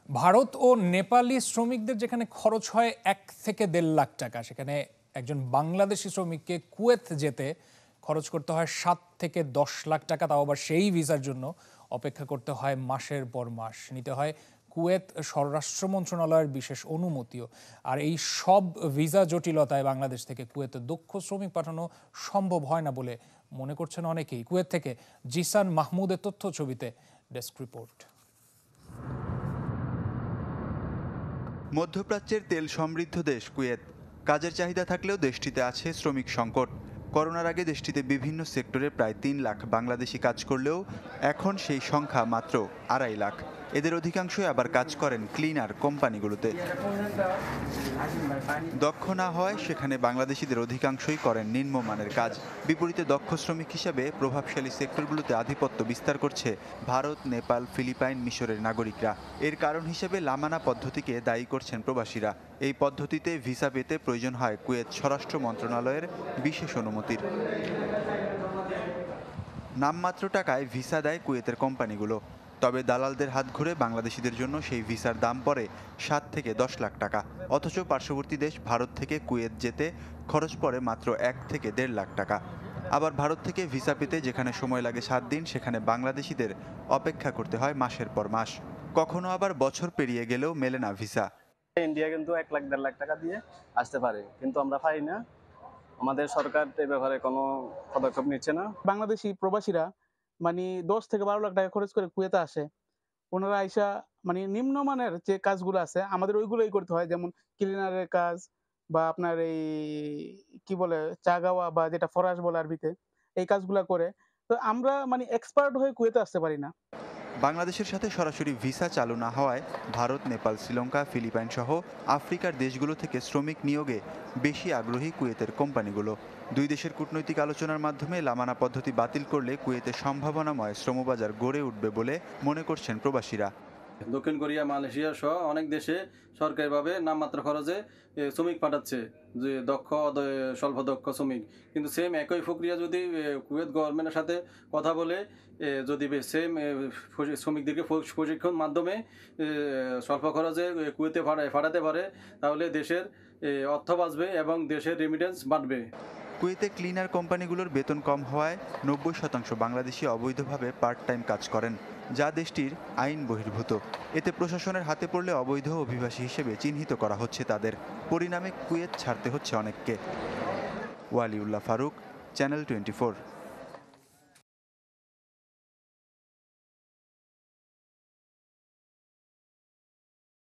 ভারত ও নেপালি শ্রমিকদের যেখানে খরচ হয় 1 থেকে 1.5 লাখ টাকা, সেখানে একজন বাংলাদেশি শ্রমিককে কুয়েত যেতে খরচ করতে হয় 7 থেকে 10 লাখ টাকা। তাও আবার সেই ভিসার জন্য অপেক্ষা করতে হয় মাসের পর মাস, নিতে হয় কুয়েত স্বরাষ্ট্র মন্ত্রণালয়ের বিশেষ অনুমতিও। আর এই সব ভিসা জটিলতায় বাংলাদেশ থেকে কুয়েতে দক্ষ শ্রমিক পাঠানো সম্ভব হয় না বলে মনে করছেন অনেকেই। কুয়েত থেকে জিসান মাহমুদের তথ্য ছবিতে ডেস্ক রিপোর্ট। মধ্যপ্রাচ্যের তেল সমৃদ্ধ দেশ কুয়েত। কাজের চাহিদা থাকলেও দেশটিতে আছে শ্রমিক সংকট। করোনার আগে দেশটিতে বিভিন্ন সেক্টরে প্রায় 3 লাখ বাংলাদেশি কাজ করলেও এখন সেই সংখ্যা মাত্র 2.5 লাখ। এদের অধিকাংশই আবার কাজ করেন ক্লিনার কোম্পানিগুলোতে। দক্ষ না হয় সেখানে বাংলাদেশিদের অধিকাংশই করেন নিম্নমানের কাজ। বিপরীতে দক্ষ শ্রমিক হিসাবে প্রভাবশালী সেক্টরগুলোতে আধিপত্য বিস্তার করছে ভারত, নেপাল, ফিলিপাইন, মিশরের নাগরিকরা। এর কারণ হিসেবে লামানা পদ্ধতিকে দায়ী করছেন প্রবাসীরা। এই পদ্ধতিতে ভিসা পেতে প্রয়োজন হয় কুয়েত স্বরাষ্ট্র মন্ত্রণালয়ের বিশেষ অনুমতির। নামমাত্র টাকায় ভিসা দেয় কুয়েতের কোম্পানিগুলো। তবে দালালদের হাত ঘুরে বাংলাদেশিদের জন্য সেই ভিসার দাম পড়ে 7 থেকে 10 লাখ টাকা। অথচ পার্শ্ববর্তী দেশ ভারত থেকে কুয়েত যেতে খরচ পড়ে মাত্র 1 থেকে 1.5 লাখ টাকা। আবার ভারত থেকে ভিসা পেতে যেখানে সময় লাগে 7 দিন, সেখানে বাংলাদেশিদের অপেক্ষা করতে হয় মাসের পর মাস। কখনো আবার বছর পেরিয়ে গেলেও মেলে না ভিসা। ইন্ডিয়া কিন্তু 1 লাখ 1.5 লাখ টাকা দিয়ে আসতে পারে, কিন্তু আমরা পারি না। আমাদের সরকার এই ব্যাপারে কোনো পদক্ষেপ নিচ্ছে না। বাংলাদেশি প্রবাসীরা 10 থেকে 12 লাখ টাকা খরচ করে কুয়েতে আসে। ওনারা আইসা নিম্নমানের যে কাজগুলো আছে আমাদের ওইগুলোই করতে হয়, যেমন ক্লিনারের কাজ বা আপনার এই কি বলে চা গাওয়া বা যেটা ফরাস বলে আরবিতে, এই কাজগুলা করে। তো আমরা এক্সপার্ট হয়ে কুয়েতে আসতে পারি না। বাংলাদেশের সাথে সরাসরি ভিসা চালু না হওয়ায় ভারত, নেপাল, শ্রীলঙ্কা, ফিলিপাইন সহ আফ্রিকার দেশগুলো থেকে শ্রমিক নিয়োগে বেশি আগ্রহী কুয়েতের কোম্পানিগুলো। দুই দেশের কূটনৈতিক আলোচনার মাধ্যমে লামানা পদ্ধতি বাতিল করলে কুয়েতের সম্ভাবনাময় শ্রমবাজার গড়ে উঠবে বলে মনে করছেন প্রবাসীরা। দক্ষিণ কোরিয়া, মালয়েশিয়া সহ অনেক দেশে সরকারিভাবে নামমাত্র খরচে শ্রমিক পাঠাচ্ছে, যে দক্ষ স্বল্প দক্ষ শ্রমিক। কিন্তু সেম একই প্রক্রিয়া যদি কুয়েত গভর্নমেন্টের সাথে কথা বলে যদি সেম শ্রমিকদেরকে প্রশিক্ষণ মাধ্যমে স্বল্প খরচে কুয়েতে পাঠাতে পারে, তাহলে দেশের অর্থ বাঁচবে এবং দেশের রেমিটেন্স বাড়বে। কুয়েতে ক্লিনার কোম্পানিগুলোর বেতন কম হওয়ায় 90% বাংলাদেশি অবৈধভাবে পার্ট টাইম কাজ করেন, যা দেশটির আইন বহির্ভূত। এতে প্রশাসনের হাতে পড়লে অবৈধ অভিবাসী হিসেবে চিহ্নিত করা হচ্ছে তাদের। পরিণামে কুয়েত ছাড়তে হচ্ছে অনেককে। ওয়ালিউল্লাহ ফারুক, চ্যানেল 24।